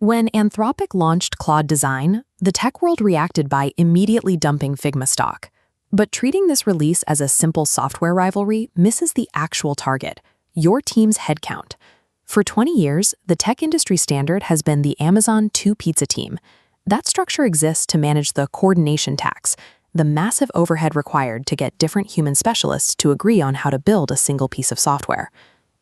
When Anthropic launched Claude Design, the tech world reacted by immediately dumping Figma stock. But treating this release as a simple software rivalry misses the actual target, your team's headcount. For 20 years, the tech industry standard has been the Amazon two-pizza team. That structure exists to manage the coordination tax, the massive overhead required to get different human specialists to agree on how to build a single piece of software.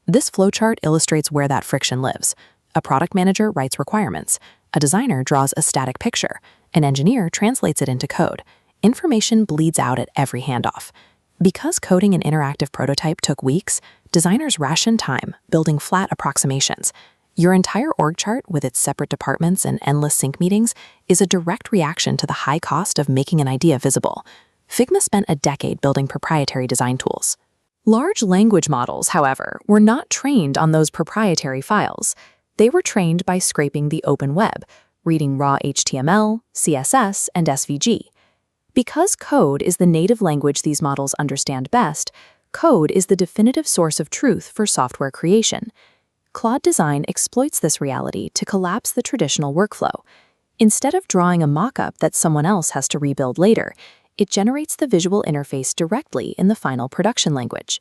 This flowchart illustrates where that friction lives. A product manager writes requirements. A designer draws a static picture. An engineer translates it into code. Information bleeds out at every handoff. Because coding an interactive prototype took weeks, designers rationed time, building flat approximations. Your entire org chart, with its separate departments and endless sync meetings, is a direct reaction to the high cost of making an idea visible. Figma spent a decade building proprietary design tools. Large language models, however, were not trained on those proprietary files. They were trained by scraping the open web, reading raw HTML, CSS, and SVG. Because code is the native language these models understand best, code is the definitive source of truth for software creation. Claude Design exploits this reality to collapse the traditional workflow. Instead of drawing a mock-up that someone else has to rebuild later, it generates the visual interface directly in the final production language.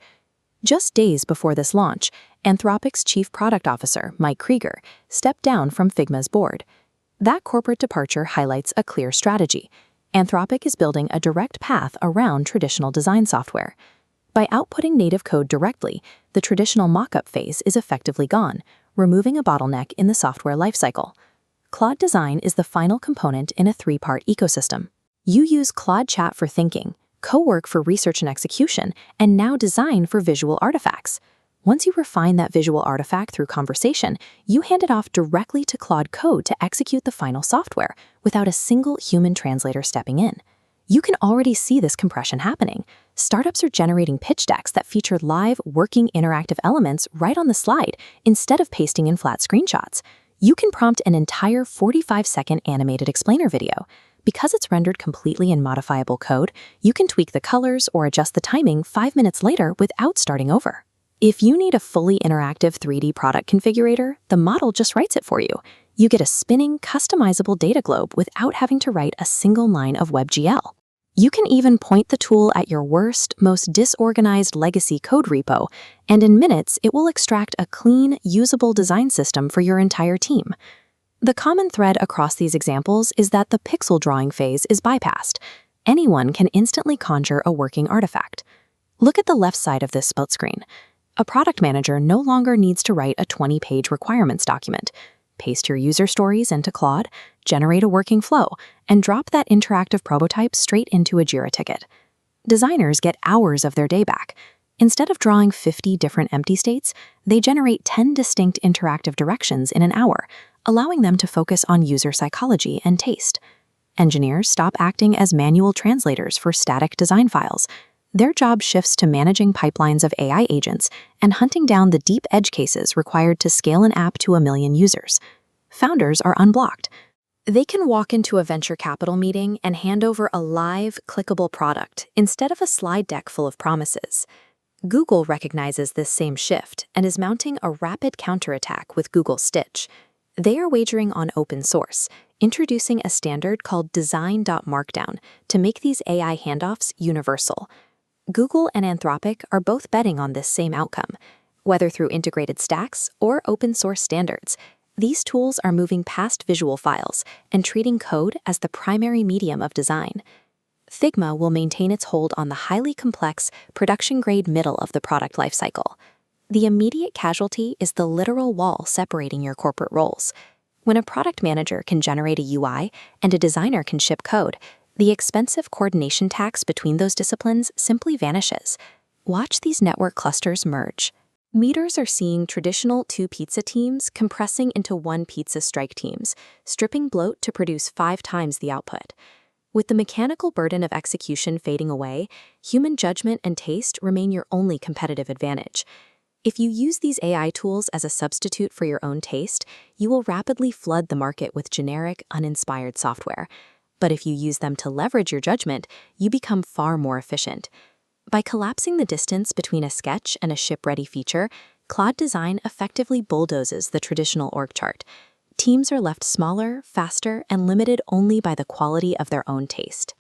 Just days before this launch, Anthropic's Chief Product Officer, Mike Krieger, stepped down from Figma's board. That corporate departure highlights a clear strategy. Anthropic is building a direct path around traditional design software. By outputting native code directly, the traditional mock-up phase is effectively gone, removing a bottleneck in the software lifecycle. Claude Design is the final component in a three-part ecosystem. You use Claude Chat for thinking, Co-work for research and execution, and now design for visual artifacts. Once you refine that visual artifact through conversation, you hand it off directly to Claude Code to execute the final software without a single human translator stepping in. You can already see this compression happening. Startups are generating pitch decks that feature live, working interactive elements right on the slide instead of pasting in flat screenshots. You can prompt an entire 45-second animated explainer video. Because it's rendered completely in modifiable code, you can tweak the colors or adjust the timing 5 minutes later without starting over. If you need a fully interactive 3D product configurator, the model just writes it for you. You get a spinning, customizable data globe without having to write a single line of WebGL. You can even point the tool at your worst, most disorganized legacy code repo, and in minutes it will extract a clean, usable design system for your entire team. The common thread across these examples is that the pixel drawing phase is bypassed. Anyone can instantly conjure a working artifact. Look at the left side of this split screen. A product manager no longer needs to write a 20-page requirements document. Paste your user stories into Claude, generate a working flow, and drop that interactive prototype straight into a Jira ticket. Designers get hours of their day back. Instead of drawing 50 different empty states, they generate 10 distinct interactive directions in an hour, allowing them to focus on user psychology and taste. Engineers stop acting as manual translators for static design files. Their job shifts to managing pipelines of AI agents and hunting down the deep edge cases required to scale an app to 1 million users. Founders are unblocked. They can walk into a venture capital meeting and hand over a live, clickable product instead of a slide deck full of promises. Google recognizes this same shift and is mounting a rapid counterattack with Google Stitch. They are wagering on open source, introducing a standard called design.markdown to make these AI handoffs universal. Google and Anthropic are both betting on this same outcome. Whether through integrated stacks or open source standards, these tools are moving past visual files and treating code as the primary medium of design. Figma will maintain its hold on the highly complex, production-grade middle of the product lifecycle. The immediate casualty is the literal wall separating your corporate roles. When a product manager can generate a UI and a designer can ship code, the expensive coordination tax between those disciplines simply vanishes. Watch these network clusters merge. Leaders are seeing traditional two-pizza teams compressing into one-pizza strike teams, stripping bloat to produce 5 times the output. With the mechanical burden of execution fading away, human judgment and taste remain your only competitive advantage. If you use these AI tools as a substitute for your own taste, you will rapidly flood the market with generic, uninspired software. But if you use them to leverage your judgment, you become far more efficient. By collapsing the distance between a sketch and a ship-ready feature, Claude Design effectively bulldozes the traditional org chart. teams are left smaller, faster, and limited only by the quality of their own taste.